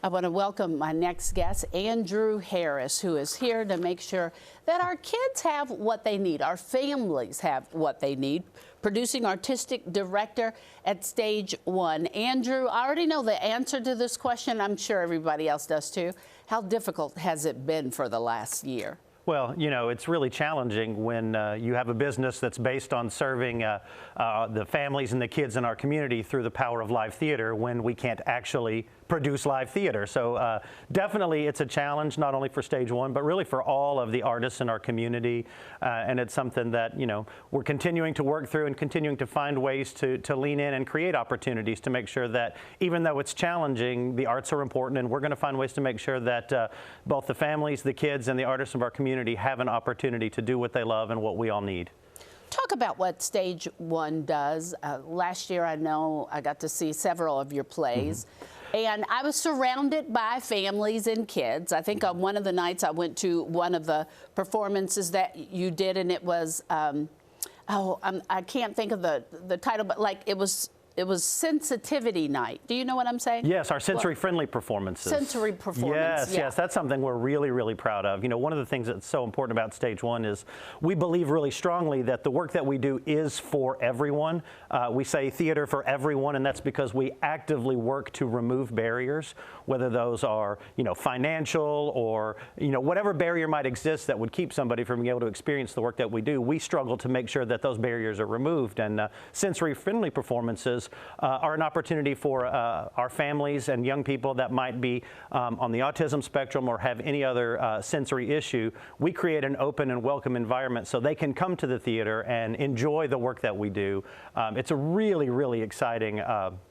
I want to welcome my next guest, Andrew Harris, who is here to make sure that our kids have what they need, our families have what they need. Producing artistic director at StageOne. Andrew, I already know the answer to this question. I'm sure everybody else does too. How difficult has it been for the last year? Well, you know, it's really challenging when you have a business that's based on serving the families and the kids in our community through the power of live theater when we can't actually produce live theater. So definitely it's a challenge, not only for StageOne, but really for all of the artists in our community. And it's something that, you know, we're continuing to work through and continuing to find ways to lean in and create opportunities to make sure that even though it's challenging, the arts are important, and we're going to find ways to make sure that both the families, the kids, and the artists of our community have an opportunity to do what they love and what we all need. Talk about what StageOne does. Last year, I know I got to see several of your plays. And I was surrounded by families and kids. I think on one of the nights I went to one of the performances that you did, and it was, I can't think of the title, but like it was Sensitivity Night. Do you know what I'm saying? Yes, our sensory-friendly performances. Sensory performance. Yes, that's something we're really, really proud of. You know, one of the things that's so important about StageOne is we believe really strongly that the work that we do is for everyone. We say theater for everyone, and that's because we actively work to remove barriers, whether those are, you know, financial or, you know, whatever barrier might exist that would keep somebody from being able to experience the work that we do. We struggle to make sure that those barriers are removed, and sensory-friendly performances are an opportunity for our families and young people that might be on the autism spectrum or have any other sensory issue. We create an open and welcome environment so they can come to the theater and enjoy the work that we do. It's a really, really exciting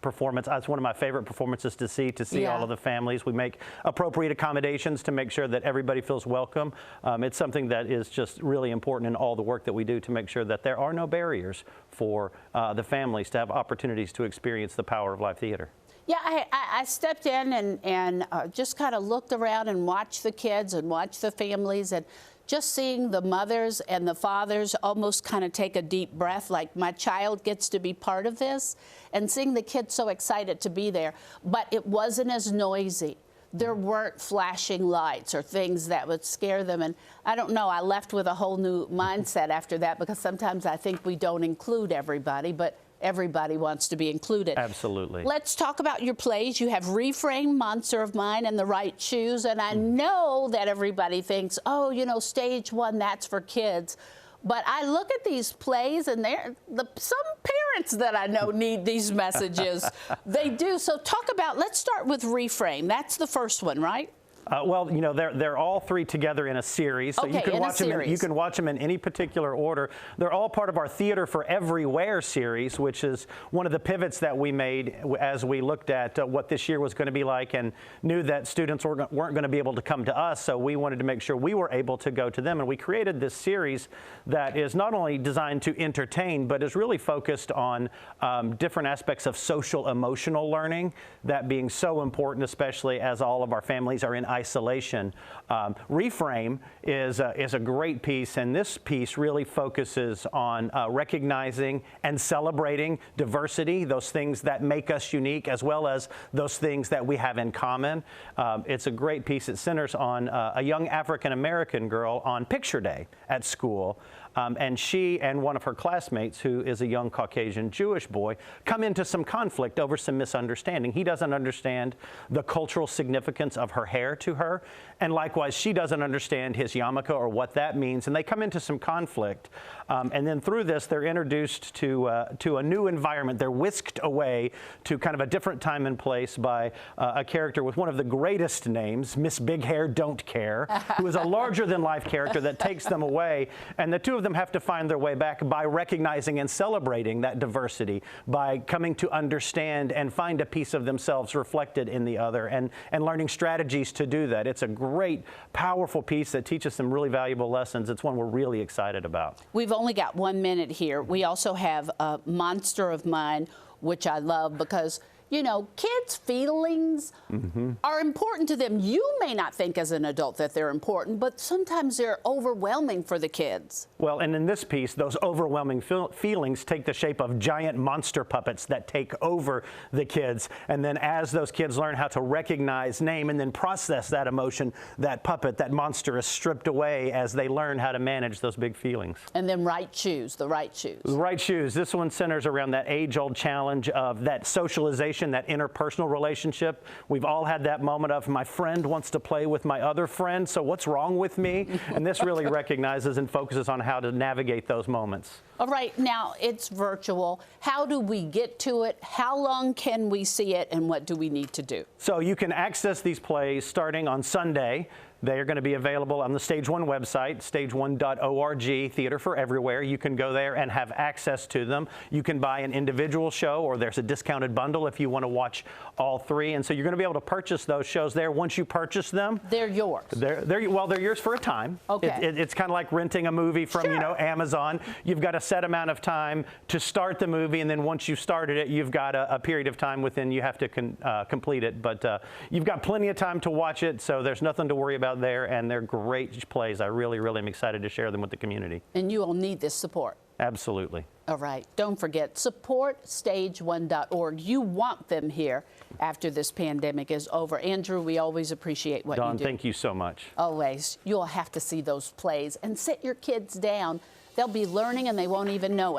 performance. It's one of my favorite performances to see all of the families. We make appropriate accommodations to make sure that everybody feels welcome. It's something that is just really important in all the work that we do to make sure that there are no barriers for the families to have opportunities to experience the power of live theater. Yeah, I stepped in and just kind of looked around and watched the kids and watched the families, and just seeing the mothers and the fathers almost kind of take a deep breath, like my child gets to be part of this, and seeing the kids so excited to be there. But it wasn't as noisy. There weren't flashing lights or things that would scare them. And I don't know, I left with a whole new mindset after that, because sometimes I think we don't include everybody, but everybody wants to be included. Absolutely. Let's talk about your plays. You have Reframe, Monster of Mine, and The Right Shoes. And I know that everybody thinks, oh, you know, StageOne, that's for kids. But I look at these plays, and some parents that I know need these messages. They do. So talk about, let's start with Reframe. That's the first one, right? Well, you know, they're all three together in a series, so okay, you can watch them in any particular order. They're all part of our Theater for Everywhere series, which is one of the pivots that we made as we looked at what this year was going to be like and knew that students weren't going to be able to come to us, so we wanted to make sure we were able to go to them. And we created this series that is not only designed to entertain, but is really focused on different aspects of social emotional learning, that being so important, especially as all of our families are in isolation. Reframe is a great piece, and this piece really focuses on recognizing and celebrating diversity, those things that make us unique, as well as those things that we have in common. It's a great piece. It centers on a young African-American girl on picture day at school. And she and one of her classmates, who is a young Caucasian Jewish boy, come into some conflict over some misunderstanding. He doesn't understand the cultural significance of her hair to her, and likewise, she doesn't understand his yarmulke or what that means, and they come into some conflict. And then through this, they're introduced to a new environment. They're whisked away to kind of a different time and place by a character with one of the greatest names, Miss Big Hair Don't Care, who is a larger-than-life character that takes them away, and the two of them have to find their way back by recognizing and celebrating that diversity, by coming to understand and find a piece of themselves reflected in the other, and learning strategies to do that. It's a great, powerful piece that teaches some really valuable lessons. It's one we're really excited about. We've only got 1 minute here. We also have Monster of Mine, which I love because you know, kids' feelings are important to them. You may not think as an adult that they're important, but sometimes they're overwhelming for the kids. Well, and in this piece, those overwhelming feelings take the shape of giant monster puppets that take over the kids. And then as those kids learn how to recognize, name, and then process that emotion, that puppet, that monster is stripped away as they learn how to manage those big feelings. And then right shoes, the right shoes. The right shoes. This one centers around that age-old challenge of that socialization, that interpersonal relationship. We've all had that moment of my friend wants to play with my other friend, so what's wrong with me? And this really recognizes and focuses on how to navigate those moments. All right, now it's virtual. How do we get to it? How long can we see it, and what do we need to do? So you can access these plays starting on Sunday. They are going to be available on the StageOne website, stageone.org, Theater for Everywhere. You can go there and have access to them. You can buy an individual show, or there's a discounted bundle if you want to watch all three. And so you're going to be able to purchase those shows there. Once you purchase them, they're yours. They're yours for a time. Okay. It's kind of like renting a movie from Sure. you know, Amazon. You've got a set amount of time to start the movie, and then once you've started it, you've got a period of time within you have to complete it. But you've got plenty of time to watch it, so there's nothing to worry about there, and they're great plays. I really am excited to share them with the community. And you will need this support. Absolutely. All right, don't forget, support StageOne.org. You want them here after this pandemic is over. Andrew, we always appreciate what Dawn, you do. thank you so much. Always. You'll have to see those plays and sit your kids down. They'll be learning and they won't even know it.